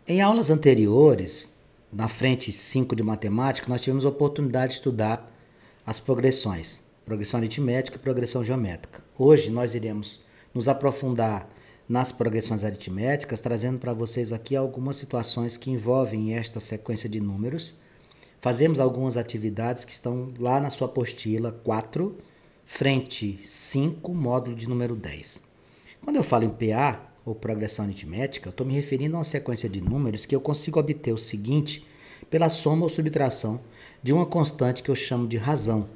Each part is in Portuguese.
Em aulas anteriores, na frente 5 de matemática, nós tivemos a oportunidade de estudar as progressões, progressão aritmética e progressão geométrica. Hoje nós iremos nos aprofundar nas progressões aritméticas, trazendo para vocês aqui algumas situações que envolvem esta sequência de números. Fazemos algumas atividades que estão lá na sua apostila 4, frente 5, módulo de número 10. Quando eu falo em PA, ou progressão aritmética, eu estou me referindo a uma sequência de números que eu consigo obter o seguinte pela soma ou subtração de uma constante que eu chamo de razão.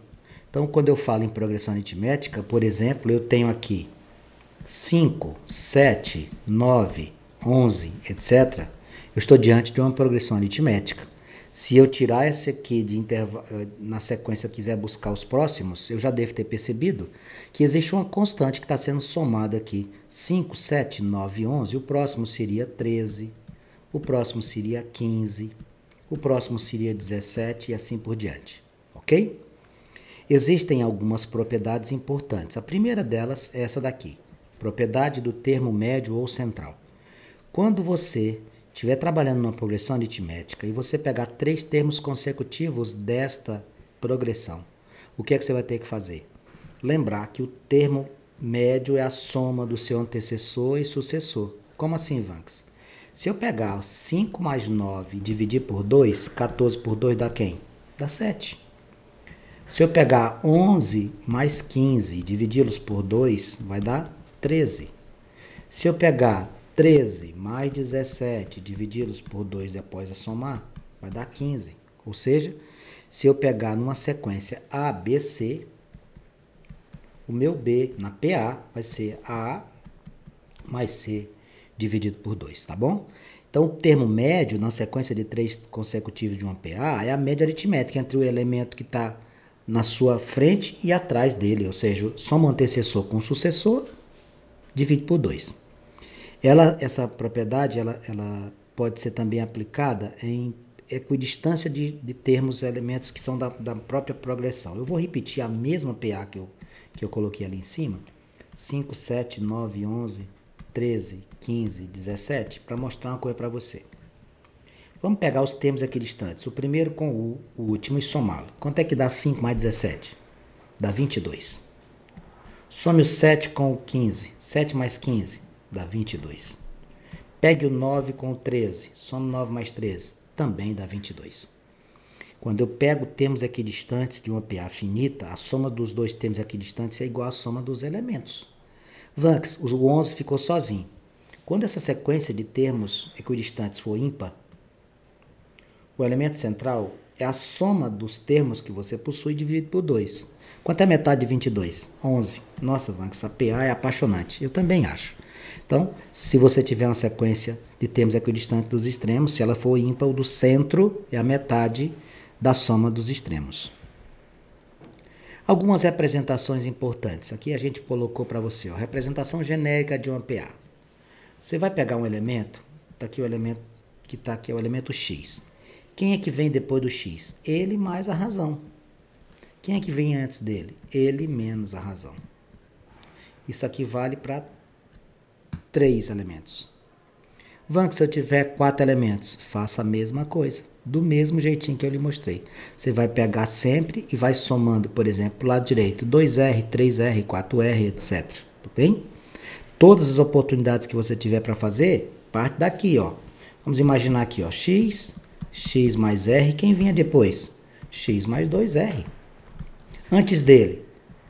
Então, quando eu falo em progressão aritmética, por exemplo, eu tenho aqui 5, 7, 9, 11, etc. Eu estou diante de uma progressão aritmética. Se eu tirar esse aqui de na sequência quiser buscar os próximos, eu já devo ter percebido que existe uma constante que está sendo somada aqui. 5, 7, 9, 11. O próximo seria 13. O próximo seria 15. O próximo seria 17 e assim por diante. Ok? Existem algumas propriedades importantes. A primeira delas é essa daqui. Propriedade do termo médio ou central. Quando você estiver trabalhando numa progressão aritmética e você pegar 3 termos consecutivos desta progressão, o que é que você vai ter que fazer? Lembrar que o termo médio é a soma do seu antecessor e sucessor. Como assim, Vanks? Se eu pegar 5 mais 9 e dividir por 2, 14 por 2 dá quem? Dá 7. Se eu pegar 11 mais 15 e dividi-los por 2, vai dar 13. Se eu pegar 13 mais 17, dividi-los por 2 depois a somar, vai dar 15. Ou seja, se eu pegar numa sequência A, B, C, o meu B na PA vai ser A mais C dividido por 2, tá bom? Então, o termo médio, na sequência de 3 consecutivos de uma PA, é a média aritmética entre o elemento que está na sua frente e atrás dele, ou seja, soma o antecessor com o sucessor, divide por 2. Essa propriedade ela pode ser também aplicada em equidistância de termos, elementos que são da própria progressão. Eu vou repetir a mesma PA que eu coloquei ali em cima, 5, 7, 9, 11, 13, 15, 17, para mostrar uma coisa para você. Vamos pegar os termos equidistantes, o primeiro com o último e somá-lo. Quanto é que dá 5 mais 17? Dá 22. Some o 7 com o 15, 7 mais 15, dá 22. Pegue o 9 com o 13, some 9 mais 13, também dá 22. Quando eu pego termos equidistantes de uma PA finita, a soma dos dois termos equidistantes é igual à soma dos elementos. Vanks, o 11 ficou sozinho. Quando essa sequência de termos equidistantes for ímpar, o elemento central é a soma dos termos que você possui dividido por 2. Quanto é metade de 22? 11. Nossa, Vanks, essa PA é apaixonante. Eu também acho. Então, se você tiver uma sequência de termos equidistantes dos extremos, se ela for ímpar, o do centro é a metade da soma dos extremos. Algumas representações importantes. Aqui a gente colocou para você, ó, representação genérica de uma PA. Você vai pegar um elemento, tá aqui o elemento que está aqui, é o elemento X. Quem é que vem depois do X? Ele mais a razão. Quem é que vem antes dele? Ele menos a razão. Isso aqui vale para 3 elementos. Vanks, se eu tiver 4 elementos, faça a mesma coisa, do mesmo jeitinho que eu lhe mostrei. Você vai pegar sempre e vai somando, por exemplo, pro lado direito, 2R, 3R, 4R, etc. Tudo bem? Todas as oportunidades que você tiver para fazer, parte daqui, ó. Vamos imaginar aqui, ó, X mais R, quem vinha depois? X mais 2R. Antes dele,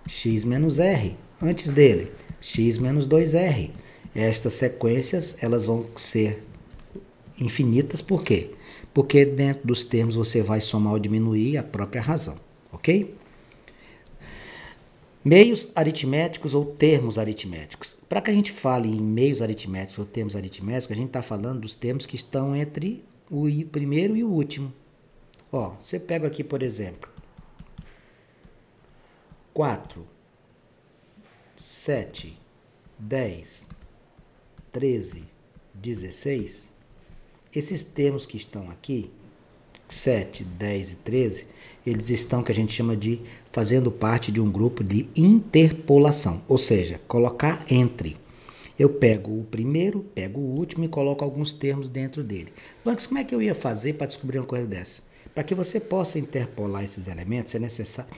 X menos R. Antes dele, X menos 2R. Estas sequências, elas vão ser infinitas, por quê? Porque dentro dos termos você vai somar ou diminuir a própria razão, ok? Meios aritméticos ou termos aritméticos. Para que a gente fale em meios aritméticos ou termos aritméticos, a gente está falando dos termos que estão entre o primeiro e o último. Ó, você pega aqui, por exemplo, 4, 7, 10, 13, 16, esses termos que estão aqui, 7, 10 e 13, eles estão, que a gente chama de, fazendo parte de um grupo de interpolação, ou seja, colocar entre. Eu pego o primeiro, pego o último e coloco alguns termos dentro dele. Antes, como é que eu ia fazer para descobrir uma coisa dessa? Para que você possa interpolar esses elementos, é necessário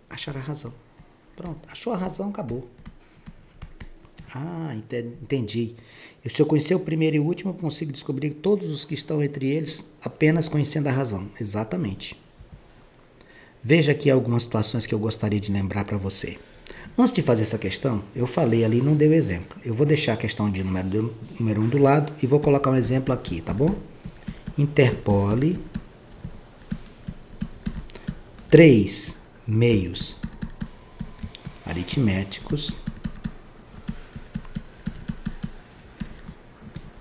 achar a razão. Pronto, achou a razão, acabou. Ah, entendi. Se eu conhecer o primeiro e o último, eu consigo descobrir todos os que estão entre eles apenas conhecendo a razão. Exatamente. Veja aqui algumas situações que eu gostaria de lembrar para você. Antes de fazer essa questão, eu falei ali, não deu exemplo. Eu vou deixar a questão de número 1 do lado e vou colocar um exemplo aqui, tá bom? Interpole 3 meios aritméticos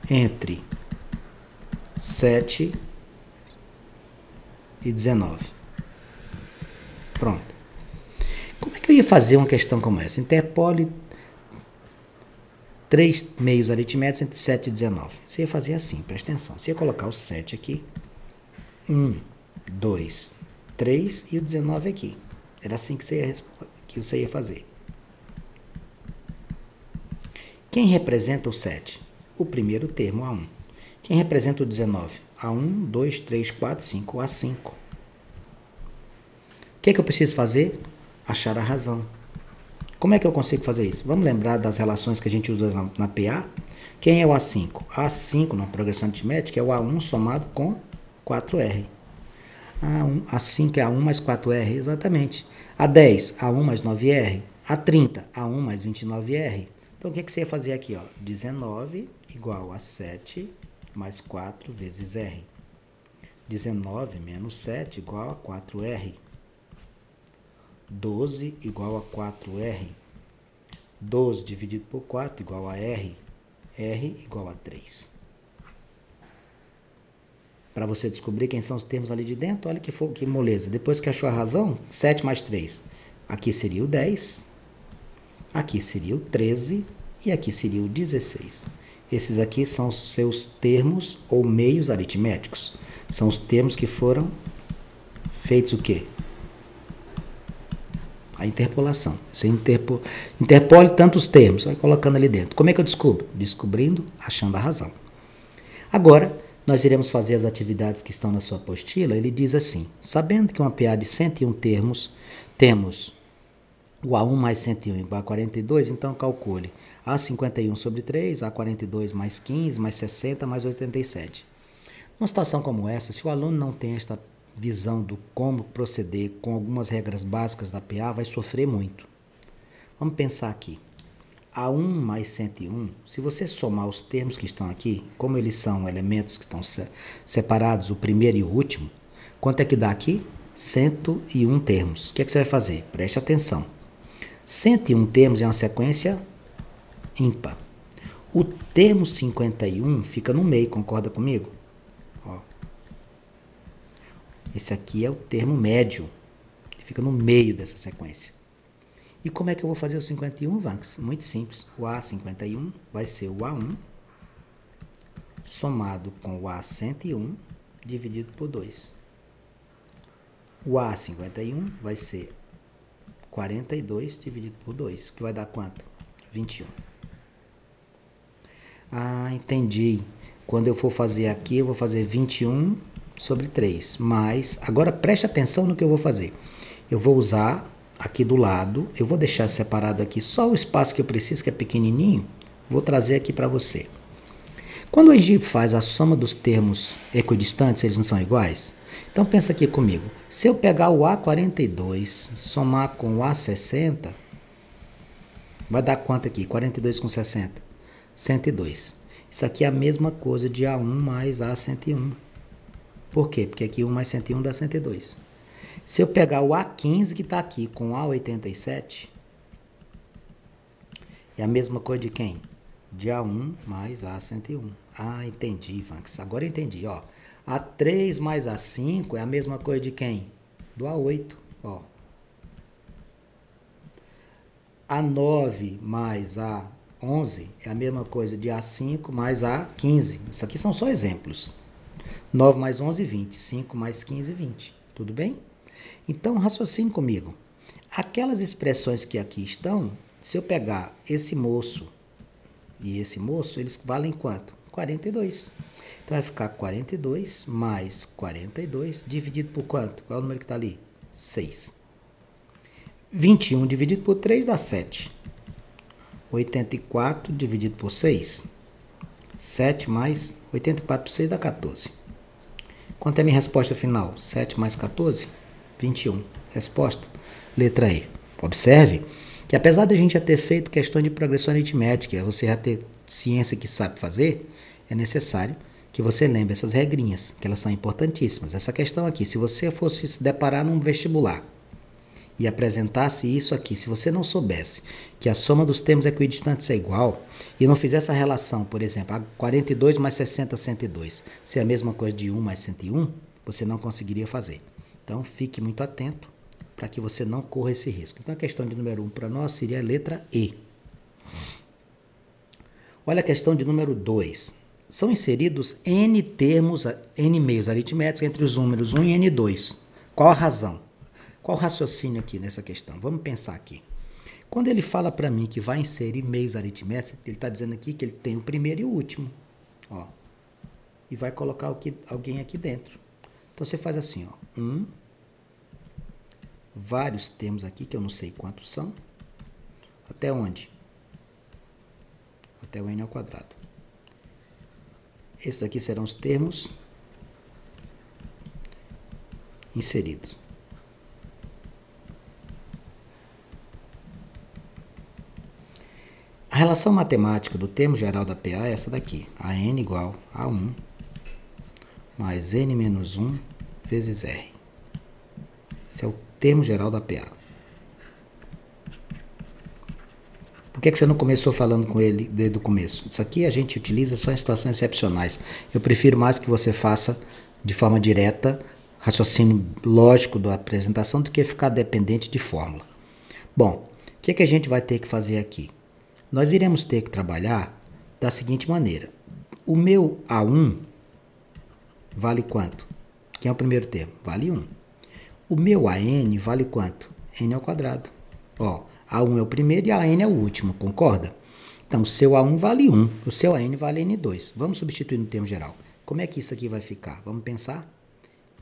entre 7 e 19. Pronto. Como é que eu ia fazer uma questão como essa? Interpole 3 meios aritméticos entre 7 e 19. Você ia fazer assim, presta atenção. Você ia colocar o 7 aqui. 1, 2, 3 e o 19 aqui. Era assim que você ia fazer. Quem representa o 7? O primeiro termo, A1. Quem representa o 19? A1, 2, 3, 4, 5, A5. O que é que eu preciso fazer? Achar a razão. Como é que eu consigo fazer isso? Vamos lembrar das relações que a gente usa na PA? Quem é o A5? A5, na progressão aritmética, é o A1 somado com 4R. A5 é A1 mais 4R, exatamente. A10, A1 mais 9R. A30, A1 mais 29R. Então, o que você ia fazer aqui? 19 igual a 7 mais 4 vezes R. 19 menos 7 igual a 4R. 12 igual a 4R. 12 dividido por 4 igual a R. R igual a 3. Para você descobrir quem são os termos ali de dentro, olha que moleza. Depois que achou a razão, 7 mais 3. Aqui seria o 10. Aqui seria o 13 e aqui seria o 16. Esses aqui são os seus termos ou meios aritméticos. São os termos que foram feitos o quê? A interpolação. Você interpole tantos termos, vai colocando ali dentro. Como é que eu descubro? Descobrindo, achando a razão. Agora, nós iremos fazer as atividades que estão na sua apostila. Ele diz assim, sabendo que uma PA de 101 termos, temos o A1 mais 101 igual a 42, então calcule A51 sobre 3, A42 mais 15, mais 60, mais 87. Numa situação como essa, se o aluno não tem esta visão do como proceder com algumas regras básicas da PA, vai sofrer muito. Vamos pensar aqui. A1 mais 101, se você somar os termos que estão aqui, como eles são elementos que estão separados, o primeiro e o último, quanto é que dá aqui? 101 termos. O que é que você vai fazer? Preste atenção. 101 termos é uma sequência ímpar. O termo 51 fica no meio, concorda comigo? Esse aqui é o termo médio, que fica no meio dessa sequência. E como é que eu vou fazer o 51, Vanks? Muito simples. O A51 vai ser o A1 somado com o A101 dividido por 2. O A51 vai ser 42 dividido por 2, que vai dar quanto? 21. Ah, entendi. Quando eu for fazer aqui, eu vou fazer 21 sobre 3, mas agora preste atenção no que eu vou fazer. Eu vou usar aqui do lado, eu vou deixar separado aqui só o espaço que eu preciso, que é pequenininho, vou trazer aqui para você. Quando a gente faz a soma dos termos equidistantes, eles não são iguais? Então pensa aqui comigo, se eu pegar o A42, somar com o A60, vai dar quanto aqui? 42 com 60? 102. Isso aqui é a mesma coisa de A1 mais A101. Por quê? Porque aqui 1 mais 101 dá 102. Se eu pegar o A15 que está aqui com o A87, é a mesma coisa de quem? De A1 mais A101. Ah, entendi, Vanks. Agora entendi, ó. A3 mais A5 é a mesma coisa de quem? Do A8, ó. A9 mais A11 é a mesma coisa de A5 mais A15. Isso aqui são só exemplos. 9 mais 11, 20. 5 mais 15, 20. Tudo bem? Então, raciocine comigo. Aquelas expressões que aqui estão, Se eu pegar esse moço e esse moço, eles valem quanto? 42. Então vai ficar 42 mais 42 dividido por quanto? Qual é o número que está ali? 6. 21 dividido por 3 dá 7. 84 dividido por 6. 7 mais 84 por 6 dá 14. Quanto é a minha resposta final? 7 mais 14? 21. Resposta? Letra E. Observe que apesar de a gente já ter feito questão de progressão aritmética, você já ter ciência que sabe fazer, é necessário que você lembre essas regrinhas, que elas são importantíssimas. Essa questão aqui, se você fosse se deparar num vestibular e apresentasse isso aqui, se você não soubesse que a soma dos termos equidistantes é igual e não fizesse a relação, por exemplo, 42 mais 60, 102, se é a mesma coisa de 1 mais 101, você não conseguiria fazer. Então, fique muito atento para que você não corra esse risco. Então, a questão de número 1 para nós seria a letra E. Olha a questão de número 2. São inseridos N termos, N meios aritméticos entre os números 1 e N2. Qual a razão? Qual o raciocínio aqui nessa questão? Vamos pensar aqui. Quando ele fala para mim que vai inserir meios aritméticos, ele está dizendo aqui que ele tem o primeiro e o último. Ó, e vai colocar alguém aqui dentro. Então, você faz assim, ó, vários termos aqui, que eu não sei quantos são. Até onde? Até o n ao quadrado. Esses aqui serão os termos inseridos. A relação matemática do termo geral da PA é essa daqui. A n igual a 1 mais n menos 1 vezes r. Esse é o termo geral da PA. Por que você não começou falando com ele desde o começo? Isso aqui a gente utiliza só em situações excepcionais. Eu prefiro mais que você faça de forma direta, raciocínio lógico da apresentação, do que ficar dependente de fórmula. Bom, o que a gente vai ter que fazer aqui? Nós iremos ter que trabalhar da seguinte maneira. O meu A1 vale quanto? Quem é o primeiro termo? Vale 1. O meu AN vale quanto? N ao quadrado. Ó, A1 é o primeiro e a N é o último, concorda? Então, o seu A1 vale 1, o seu AN vale N2. Vamos substituir no termo geral. Como é que isso aqui vai ficar? Vamos pensar?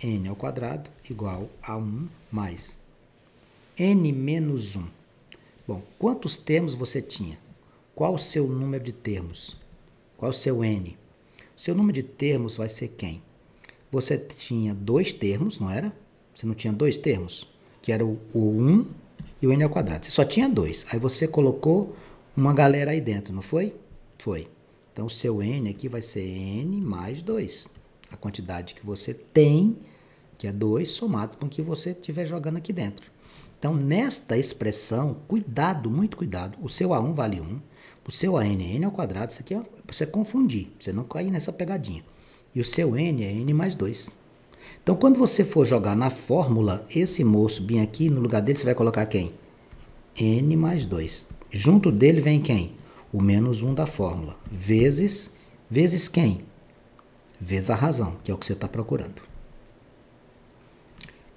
N ao quadrado igual a 1 mais N menos 1. Bom, quantos termos você tinha? Qual o seu número de termos? Qual o seu N? O seu número de termos vai ser quem? Você tinha 2 termos, não era? Você não tinha 2 termos? Que era o 1 e o N ao quadrado. Você só tinha 2. Aí você colocou uma galera aí dentro, não foi? Foi. Então, o seu N aqui vai ser N mais 2. A quantidade que você tem, que é 2, somado com o que você estiver jogando aqui dentro. Então, nesta expressão, cuidado, muito cuidado. O seu A1 vale 1. O seu AN é N ao quadrado. Isso aqui é para você confundir, para você não cair nessa pegadinha. E o seu N é N mais 2. Então, quando você for jogar na fórmula, esse moço bem aqui, no lugar dele, você vai colocar quem? N mais 2. Junto dele vem quem? O menos 1 da fórmula. Vezes quem? Vezes a razão, que é o que você está procurando.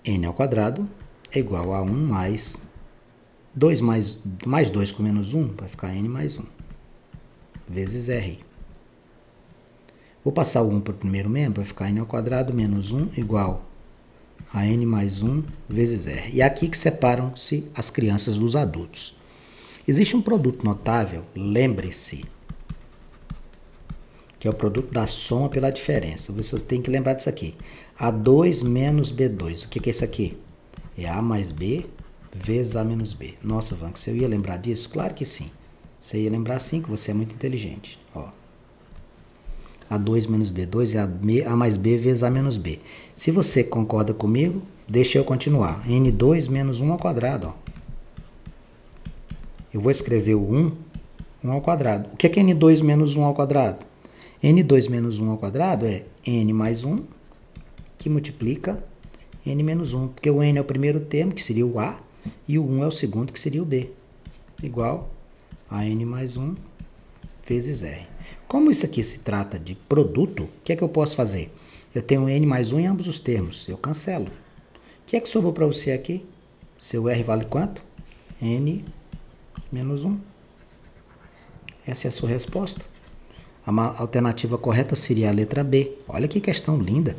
N ao quadrado é igual a 1 mais 2 mais 2 com menos 1, vai ficar N mais 1. Vezes R. Vou passar o 1 para o primeiro membro, vai ficar N ao quadrado menos 1 igual a N mais 1 vezes R. E é aqui que separam-se as crianças dos adultos. Existe um produto notável, lembre-se, que é o produto da soma pela diferença. Você tem que lembrar disso aqui. A2 menos B2. O que é isso aqui? É A mais B vezes A menos B. Nossa, Van, você ia lembrar disso? Claro que sim. Você ia lembrar sim, que você é muito inteligente. Ó. A2 menos B2 é A mais B vezes A menos B. Se você concorda comigo, deixa eu continuar. N2 menos 1 ao quadrado. Ó. Eu vou escrever o 1 ao quadrado. O que é N2 menos 1 ao quadrado? N2 menos 1 ao quadrado é N mais 1, que multiplica N menos 1. Porque o N é o primeiro termo, que seria o A, e o 1 é o segundo, que seria o B. Igual a N mais 1 vezes R. Como isso aqui se trata de produto, o que é que eu posso fazer? Eu tenho N mais 1 em ambos os termos. Eu cancelo. O que é que sobrou para você aqui? Seu R vale quanto? N menos 1. Essa é a sua resposta. A alternativa correta seria a letra B. Olha que questão linda.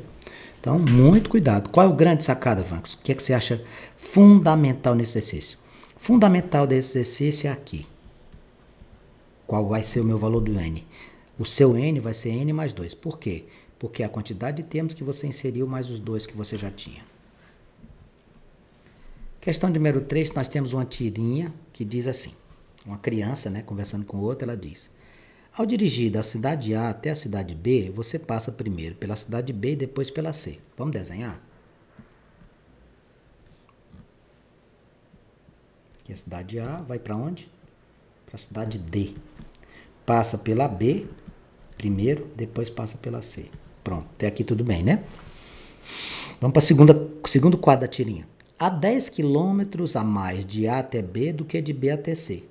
Então, muito cuidado. Qual é o grande sacada, Vanks? O que é que você acha fundamental nesse exercício? Fundamental desse exercício é aqui. Qual vai ser o meu valor do N? O seu N vai ser N mais 2. Por quê? Porque é a quantidade de termos que você inseriu mais os 2 que você já tinha. Questão número 3, nós temos uma tirinha que diz assim. Uma criança, né, conversando com outra, ela diz: ao dirigir da cidade A até a cidade B, você passa primeiro pela cidade B e depois pela C. Vamos desenhar? Aqui a cidade A vai para onde? Para a cidade D. Passa pela B primeiro, depois passa pela C. Pronto, até aqui tudo bem, né? Vamos para o segundo quadro da tirinha. Há 10 quilômetros a mais de A até B do que de B até C.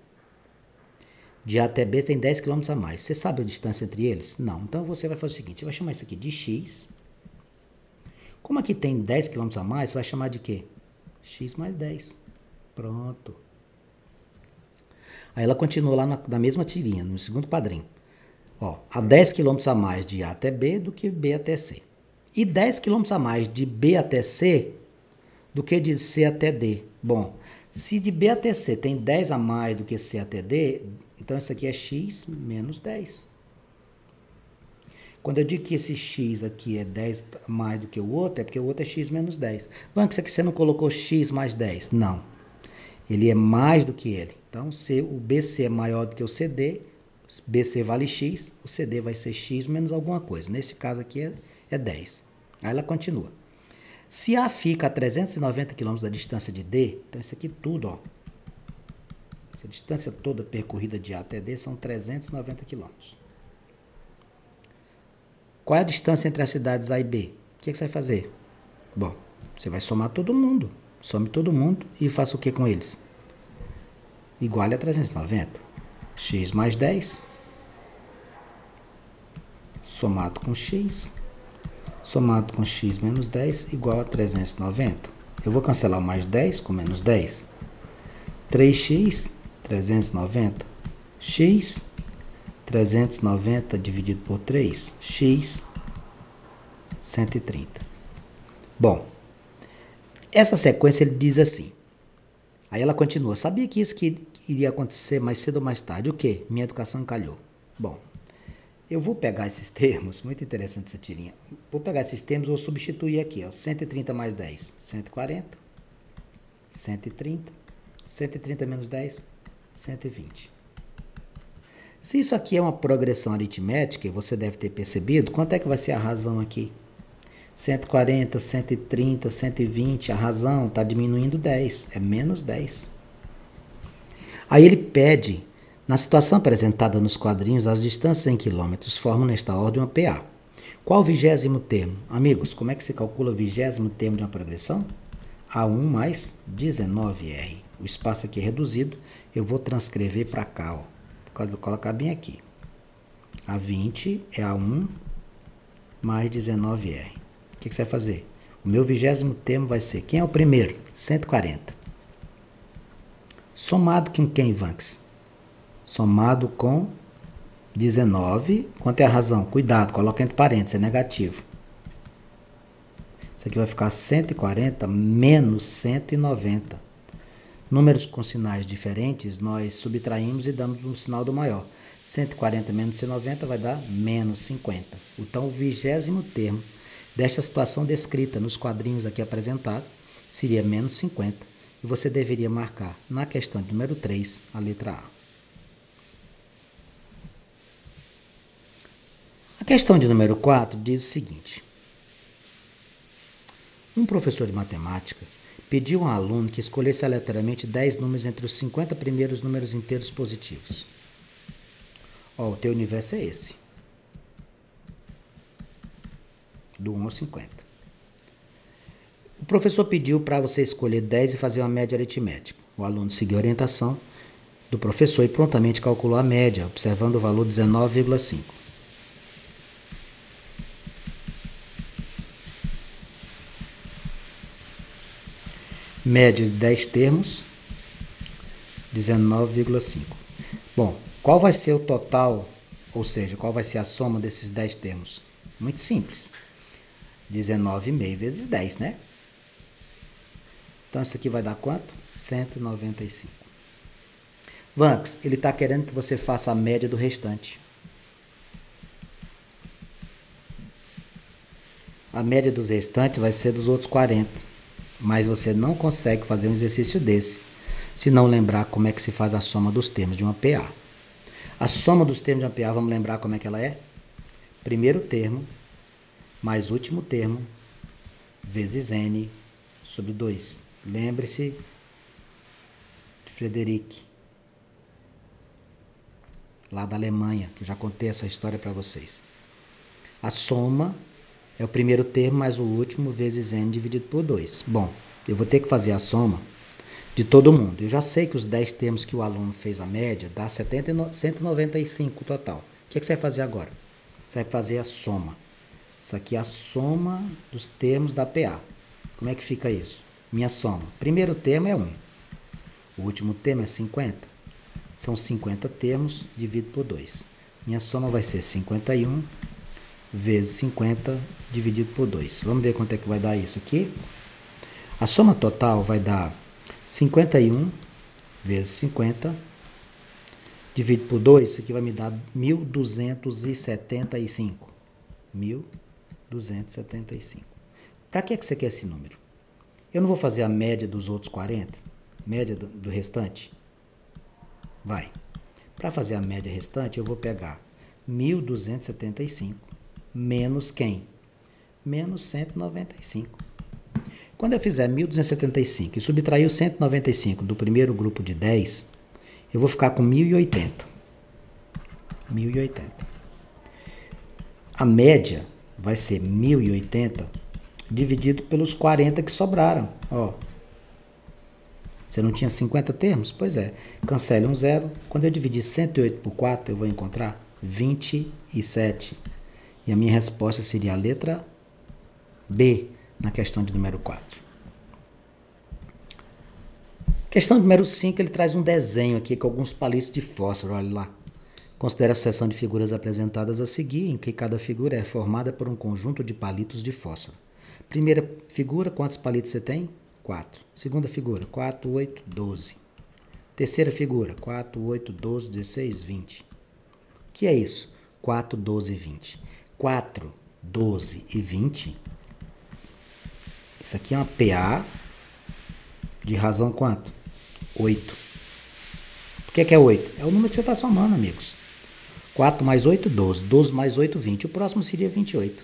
De A até B tem 10 km a mais. Você sabe a distância entre eles? Não. Então você vai fazer o seguinte, você vai chamar isso aqui de x. Como aqui tem 10 km a mais, você vai chamar de quê? X mais 10. Pronto. Aí ela continua lá na mesma tirinha, no segundo padrinho. Ó, há 10 km a mais de A até B do que B até C. E 10 km a mais de B até C do que de C até D. Bom, se de B até C tem 10 a mais do que C até D, então isso aqui é x menos 10. Quando eu digo que esse x aqui é 10 a mais do que o outro, é porque o outro é x menos 10. Vamos, isso aqui você não colocou x mais 10? Não. Ele é mais do que ele. Então, se o BC é maior do que o CD, BC vale x, o CD vai ser x menos alguma coisa. Nesse caso aqui é 10. Aí ela continua. Se A fica a 390 km da distância de D, então isso aqui tudo, ó. Essa distância toda percorrida de A até D são 390 km. Qual é a distância entre as cidades A e B? O que você vai fazer? Bom, você vai somar todo mundo. Some todo mundo e faça o que com eles? Igual a 390. X mais 10. Somado com x. Somado com x menos 10 igual a 390. Eu vou cancelar o mais 10 com menos 10. 3x, 390. X, 390 dividido por 3. X, 130. Bom, essa sequência ele diz assim. Aí ela continua. Sabia que isso que iria acontecer mais cedo ou mais tarde? O quê? Minha educação encalhou. Bom, eu vou pegar esses termos, muito interessante essa tirinha. Vou pegar esses termos e vou substituir aqui, ó. 130 mais 10, 140. 130. 130 menos 10, 120. Se isso aqui é uma progressão aritmética, você deve ter percebido, quanto é que vai ser a razão aqui? 140, 130, 120, a razão está diminuindo 10, é menos 10. Aí ele pede, na situação apresentada nos quadrinhos, as distâncias em quilômetros formam nesta ordem uma PA. Qual o 20º termo? Amigos, como é que se calcula o 20º termo de uma progressão? A1 mais 19R. O espaço aqui é reduzido, eu vou transcrever para cá, ó, por causa de colocar bem aqui. A 20 é A1 mais 19R. O que você vai fazer? O meu 20º termo vai ser, quem é o primeiro? 140. Somado com quem, Vanks? Somado com 19. Quanto é a razão? Cuidado, coloca entre parênteses, é negativo. Isso aqui vai ficar 140 menos 190. Números com sinais diferentes, nós subtraímos e damos um sinal do maior. 140 menos 190 vai dar menos 50. Então, o 20º termo desta situação descrita nos quadrinhos aqui apresentados seria menos 50. E você deveria marcar na questão de número 3 a letra A. A questão de número 4 diz o seguinte. Um professor de matemática pediu a um aluno que escolhesse aleatoriamente 10 números entre os 50 primeiros números inteiros positivos. Ó, o teu universo é esse. Do 1 ao 50. O professor pediu para você escolher 10 e fazer uma média aritmética. O aluno seguiu a orientação do professor e prontamente calculou a média, observando o valor 19,5. Média de 10 termos, 19,5. Bom, qual vai ser o total, ou seja, qual vai ser a soma desses 10 termos? Muito simples. 19,5 vezes 10, né? Então, isso aqui vai dar quanto? 195. Vanks, ele está querendo que você faça a média do restante. A média dos restantes vai ser dos outros 40. Mas você não consegue fazer um exercício desse se não lembrar como é que se faz a soma dos termos de uma PA. A soma dos termos de uma PA, vamos lembrar como é que ela é? Primeiro termo mais último termo vezes N sobre 2. Lembre-se de Frederic, lá da Alemanha, que eu já contei essa história para vocês. A soma é o primeiro termo mais o último vezes N dividido por 2. Bom, eu vou ter que fazer a soma de todo mundo. Eu já sei que os 10 termos que o aluno fez a média dá 195 total. O que você vai fazer agora? Você vai fazer a soma. Isso aqui é a soma dos termos da PA. Como é que fica isso? Minha soma. Primeiro termo é 1. O último termo é 50. São 50 termos dividido por 2. Minha soma vai ser 51 vezes 50 dividido por 2. Vamos ver quanto é que vai dar isso aqui. A soma total vai dar 51 vezes 50 dividido por 2. Isso aqui vai me dar 1.275. 1.275. Para que você quer esse número? Eu não vou fazer a média dos outros 40? Média do restante? Vai. Para fazer a média restante, eu vou pegar 1.275 menos quem? Menos 195. Quando eu fizer 1.275 e subtrair o 195 do primeiro grupo de 10, eu vou ficar com 1.080. 1.080. A média vai ser 1.080 dividido pelos 40 que sobraram. Ó. Você não tinha 50 termos? Pois é. Cancele um zero. Quando eu dividir 108 por 4, eu vou encontrar 27. E a minha resposta seria a letra B na questão de número 4. Questão número 5, ele traz um desenho aqui com alguns palitos de fósforo, olha lá. Considere a sucessão de figuras apresentadas a seguir, em que cada figura é formada por um conjunto de palitos de fósforo. Primeira figura, quantos palitos você tem? 4. Segunda figura, 4, 8, 12. Terceira figura, 4, 8, 12, 16, 20. O que é isso? 4, 12 e 20. 4, 12 e 20. Isso aqui é uma PA de razão quanto? 8. Por que é 8? É o número que você está somando, amigos. 4 mais 8, 12. 12 mais 8, 20. O próximo seria 28.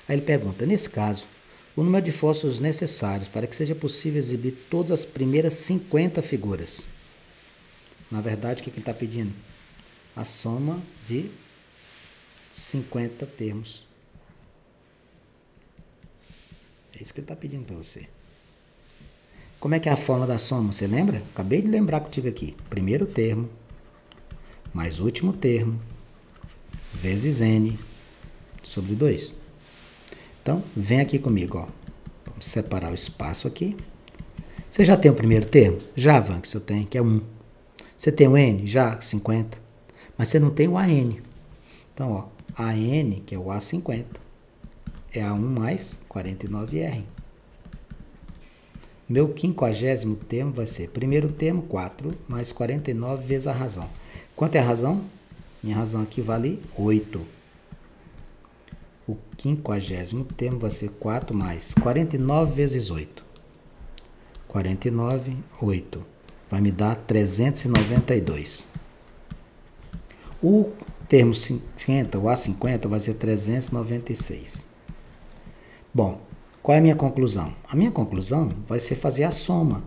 Aí ele pergunta, nesse caso, o número de fósforos necessários para que seja possível exibir todas as primeiras 50 figuras. Na verdade, o que ele está pedindo? A soma de 50 termos. É isso que ele está pedindo para você. Como é que é a fórmula da soma? Você lembra? Acabei de lembrar contigo aqui. Primeiro termo, mais último termo, vezes N, sobre 2. Então, vem aqui comigo, ó. Vamos separar o espaço aqui. Você já tem o primeiro termo? Já, Vanks, eu tenho, que é 1. Você tem o N? Já, 50. Mas você não tem o AN. Então, ó, AN, que é o A50, é A1 mais 49R. Meu 50º termo vai ser primeiro termo, 4, mais 49 vezes a razão. Quanto é a razão? Minha razão aqui vale 8. O 50º termo vai ser 4 mais 49 vezes 8. 49, 8. Vai me dar 392. O termo 50, o A50, vai ser 396. Bom, qual é a minha conclusão? A minha conclusão vai ser fazer a soma.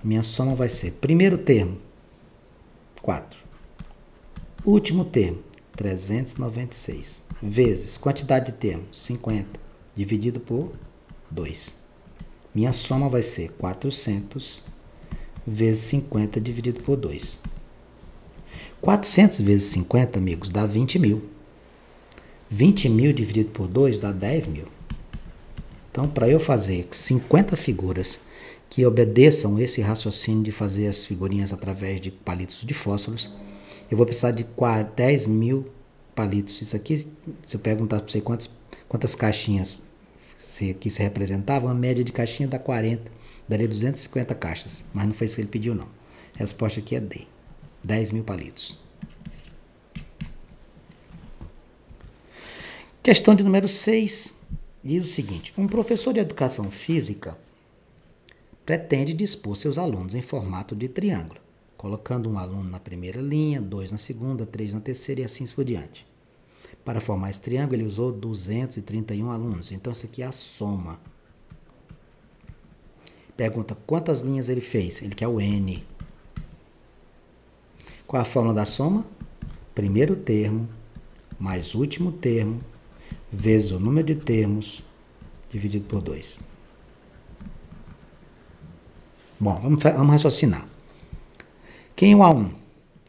A minha soma vai ser primeiro termo, 4. Último termo, 396. Vezes quantidade de termos, 50. Dividido por 2. Minha soma vai ser 400 vezes 50 dividido por 2. 400 vezes 50, amigos, dá 20.000. 20.000 dividido por 2 dá 10.000. Então, para eu fazer 50 figuras que obedeçam esse raciocínio de fazer as figurinhas através de palitos de fósforos, eu vou precisar de 10 mil palitos. Isso aqui, se eu perguntar para você quantas caixinhas aqui se representava, uma média de caixinha dá 40, daria 250 caixas, mas não foi isso que ele pediu não. A resposta aqui é D, 10 mil palitos. Questão de número 6 diz o seguinte: um professor de educação física pretende dispor seus alunos em formato de triângulo, colocando um aluno na primeira linha, 2 na segunda, 3 na terceira e assim por diante. Para formar esse triângulo, ele usou 231 alunos. Então, isso aqui é a soma. Pergunta, quantas linhas ele fez? Ele quer o N. Qual a fórmula da soma? Primeiro termo mais último termo vezes o número de termos dividido por 2. Bom, vamos raciocinar. Quem é o A1?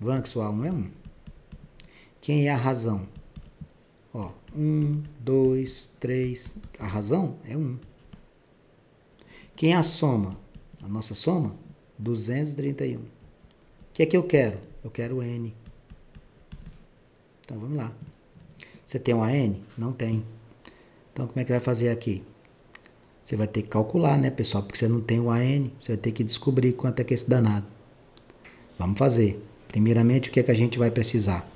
Vanks, o A1 é 1. Quem é a razão? 1, 2, 3. A razão é 1. Quem é a soma? A nossa soma? 231. O que é que eu quero? Eu quero N. Então, vamos lá. Você tem uma N? Não tem. Então, como é que vai fazer aqui? Você vai ter que calcular, né, pessoal? Porque você não tem o AN. Você vai ter que descobrir quanto é que é esse danado. Vamos fazer. Primeiramente, o que é que a gente vai precisar?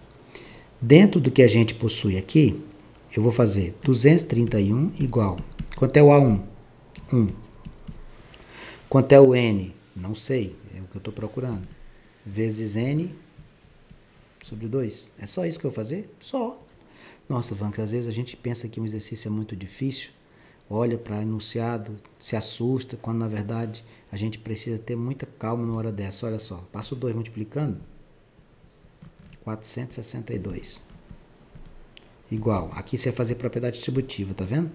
Dentro do que a gente possui aqui, eu vou fazer 231 igual. Quanto é o A1? 1. Quanto é o N? Não sei. É o que eu estou procurando. Vezes N sobre 2. É só isso que eu vou fazer? Só. Nossa, Vanca, às vezes a gente pensa que um exercício é muito difícil, olha para enunciado, se assusta, quando na verdade a gente precisa ter muita calma na hora dessa. Olha só, passo 2 multiplicando, 462. Igual, aqui você vai fazer propriedade distributiva, tá vendo?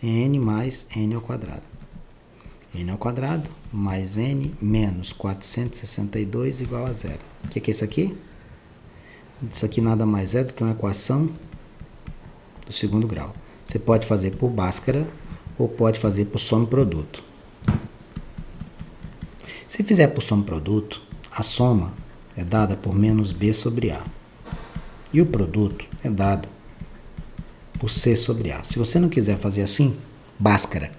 N mais N ao quadrado. N ao quadrado mais N menos 462 igual a 0. O que é isso aqui? Isso aqui nada mais é do que uma equação do segundo grau. Você pode fazer por Bhaskara ou pode fazer por soma e produto. Se fizer por soma e produto, a soma é dada por menos B sobre A. E o produto é dado por C sobre A. Se você não quiser fazer assim, Bhaskara.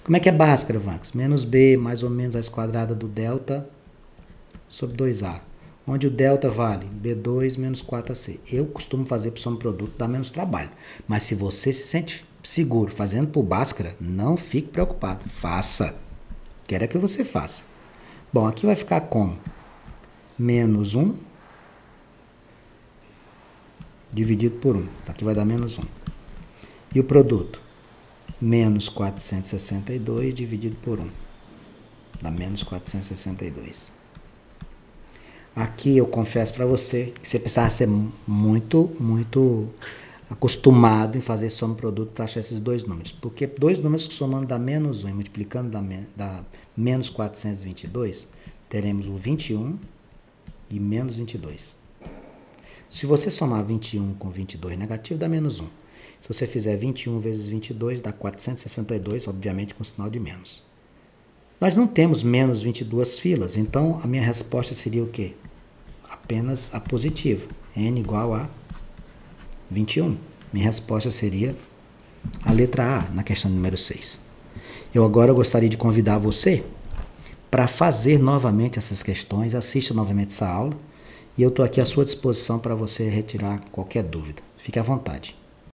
Como é que é Bhaskara, Vanks? Menos B mais ou menos a raiz quadrada do delta sobre 2A. Onde o delta vale B2 menos 4AC. Eu costumo fazer por soma e produto, dá menos trabalho. Mas se você se sente seguro fazendo por Bhaskara, não fique preocupado. Faça. Quero que você faça. Bom, aqui vai ficar como? Menos 1 dividido por 1. Aqui vai dar menos 1. E o produto? Menos 462 dividido por 1. Dá menos 462. Aqui eu confesso para você que você precisava ser muito acostumado em fazer soma e produto para achar esses dois números. Porque dois números que somando dá menos 1 e multiplicando dá menos 422, teremos o 21 e menos 22. Se você somar 21 com 22 negativo, dá menos 1. Se você fizer 21 vezes 22, dá 462, obviamente com sinal de menos. Nós não temos menos 22 filas, então a minha resposta seria o quê? Apenas a positiva. N igual a 21. Minha resposta seria a letra A, na questão número 6. Eu agora gostaria de convidar você para fazer novamente essas questões, assista novamente essa aula, e eu estou aqui à sua disposição para você retirar qualquer dúvida. Fique à vontade.